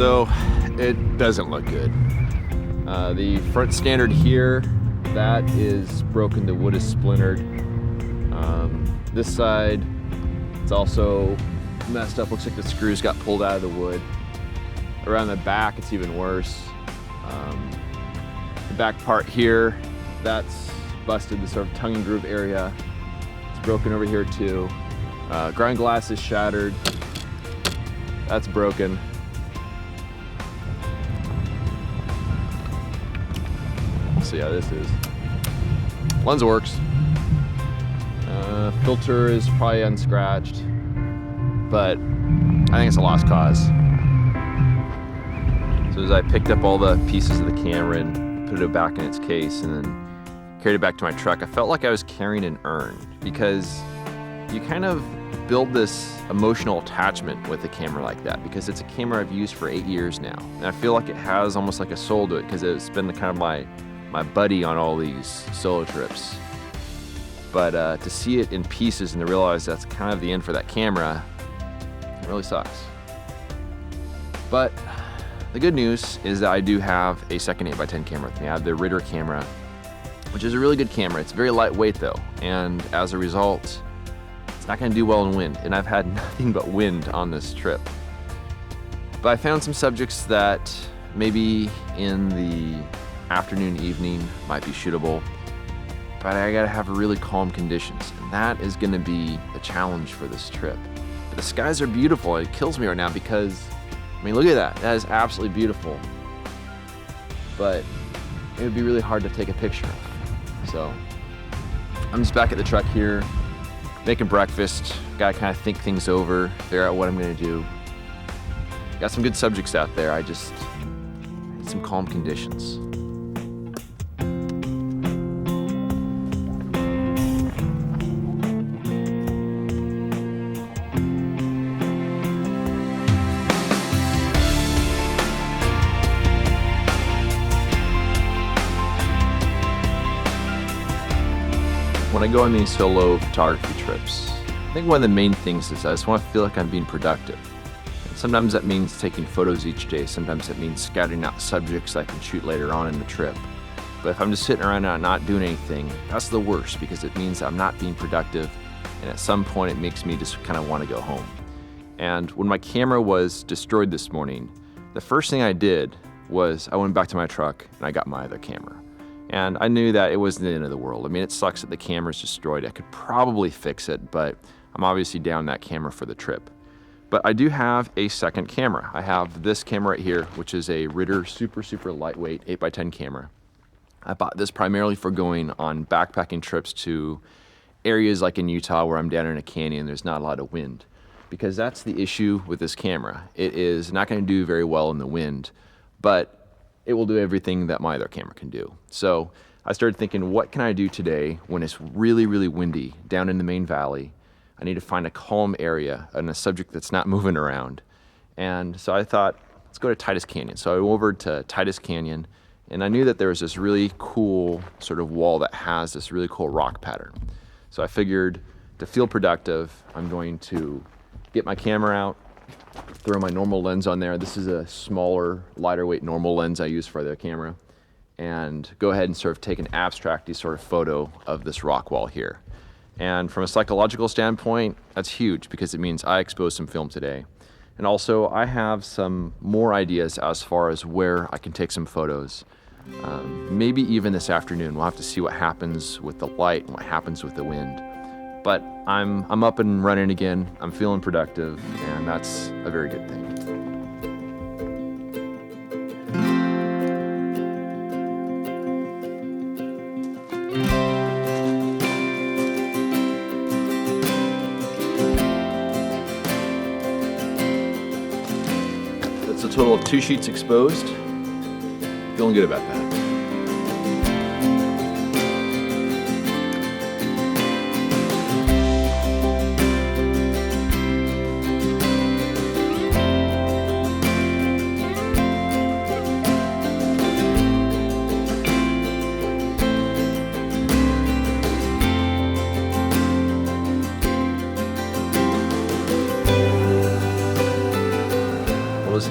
So it doesn't look good. The front standard here, that is broken. The wood is splintered. This side, it's also messed up. Looks like the screws got pulled out of the wood. Around the back, it's even worse. The back part here, that's busted, the sort of tongue and groove area. It's broken over here too. Ground glass is shattered. That's broken. So yeah, this is. Lens works. Filter is probably unscratched, but I think it's a lost cause. So as I picked up all the pieces of the camera and put it back in its case and then carried it back to my truck, I felt like I was carrying an urn, because you kind of build this emotional attachment with a camera like that, because it's a camera I've used for 8 years now. And I feel like it has almost like a soul to it, because it's been kind of my buddy on all these solo trips. But to see it in pieces and to realize that's kind of the end for that camera, it really sucks. But the good news is that I do have a second 8x10 camera with me. I have the Ritter camera, which is a really good camera. It's very lightweight though, and as a result, it's not gonna do well in wind, and I've had nothing but wind on this trip. But I found some subjects that maybe in the afternoon, evening might be shootable, but I gotta have really calm conditions, and that is gonna be a challenge for this trip. But the skies are beautiful. It kills me right now because, I mean, look at that. That is absolutely beautiful, but it would be really hard to take a picture of. So I'm just back at the truck here, making breakfast. Gotta kind of think things over, figure out what I'm gonna do. Got some good subjects out there. I just need some calm conditions. When I go on these solo photography trips, I think one of the main things is I just want to feel like I'm being productive. And sometimes that means taking photos each day. Sometimes it means scouting out subjects I can shoot later on in the trip. But if I'm just sitting around and not doing anything, that's the worst, because it means I'm not being productive, and at some point it makes me just kind of want to go home. And when my camera was destroyed this morning, the first thing I did was I went back to my truck and I got my other camera. And I knew that it wasn't the end of the world. I mean, it sucks that the camera's destroyed. I could probably fix it, but I'm obviously down that camera for the trip. But I do have a second camera. I have this camera right here, which is a Ritter super lightweight 8x10 camera. I bought this primarily for going on backpacking trips to areas like in Utah where I'm down in a canyon, there's not a lot of wind. Because that's the issue with this camera. It is not gonna do very well in the wind, but it will do everything that my other camera can do. So I started thinking, what can I do today when it's really windy down in the main valley? I need to find a calm area and a subject that's not moving around. And so I thought, let's go to Titus Canyon. So I went over to Titus Canyon, and I knew that there was this really cool sort of wall that has this really cool rock pattern. So I figured, to feel productive, I'm going to get my camera out, throw my normal lens on there. This is a smaller, lighter weight normal lens I use for the camera, and go ahead and sort of take an abstracty sort of photo of this rock wall here. And from a psychological standpoint, that's huge, because it means I exposed some film today. And also I have some more ideas as far as where I can take some photos. Maybe even this afternoon. We'll have to see what happens with the light and what happens with the wind. But I'm up and running again. I'm feeling productive, and that's a very good thing. That's a total of 2 sheets exposed. Feeling good about that.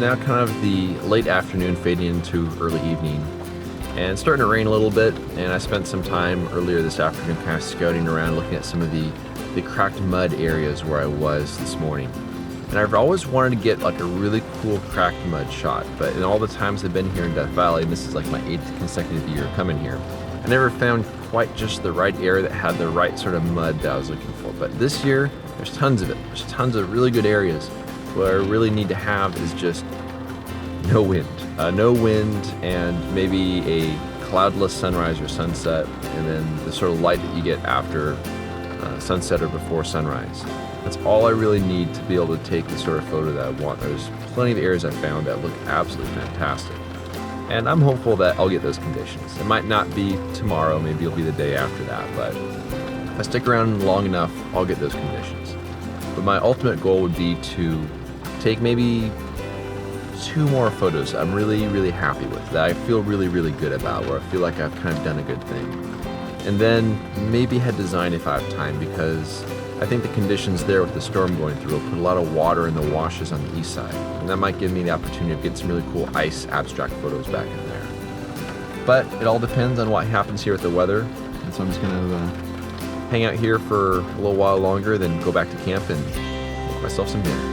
now kind of the late afternoon fading into early evening, and it's starting to rain a little bit, and I spent some time earlier this afternoon kind of scouting around, looking at some of the cracked mud areas where I was this morning. And I've always wanted to get like a really cool cracked mud shot, but in all the times I've been here in Death Valley, and this is like my 8th consecutive year coming here, I never found quite just the right area that had the right sort of mud that I was looking for. But this year, there's tons of it. There's tons of really good areas. What I really need to have is just no wind. No wind and maybe a cloudless sunrise or sunset, and then the sort of light that you get after sunset or before sunrise. That's all I really need to be able to take the sort of photo that I want. There's plenty of areas I found that look absolutely fantastic. And I'm hopeful that I'll get those conditions. It might not be tomorrow, maybe it'll be the day after that, but if I stick around long enough, I'll get those conditions. But my ultimate goal would be to take maybe 2 more photos I'm really, really happy with, that I feel really, really good about, where I feel like I've kind of done a good thing. And then maybe head design if I have time, because I think the conditions there with the storm going through will put a lot of water in the washes on the east side, and that might give me the opportunity of getting some really cool ice abstract photos back in there. But it all depends on what happens here with the weather, and so I'm just gonna hang out here for a little while longer, then go back to camp and make myself some dinner.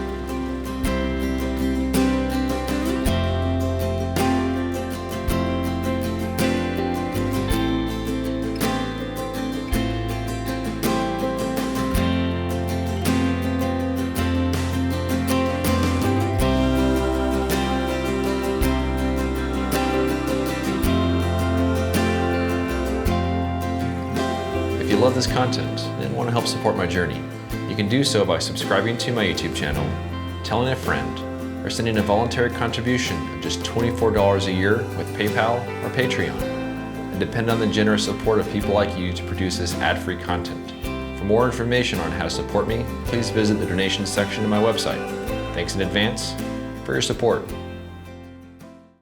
If you love this content and want to help support my journey, you can do so by subscribing to my YouTube channel, telling a friend, or sending a voluntary contribution of just $24 a year with PayPal or Patreon, and depend on the generous support of people like you to produce this ad-free content. For more information on how to support me, please visit the donations section of my website. Thanks in advance for your support.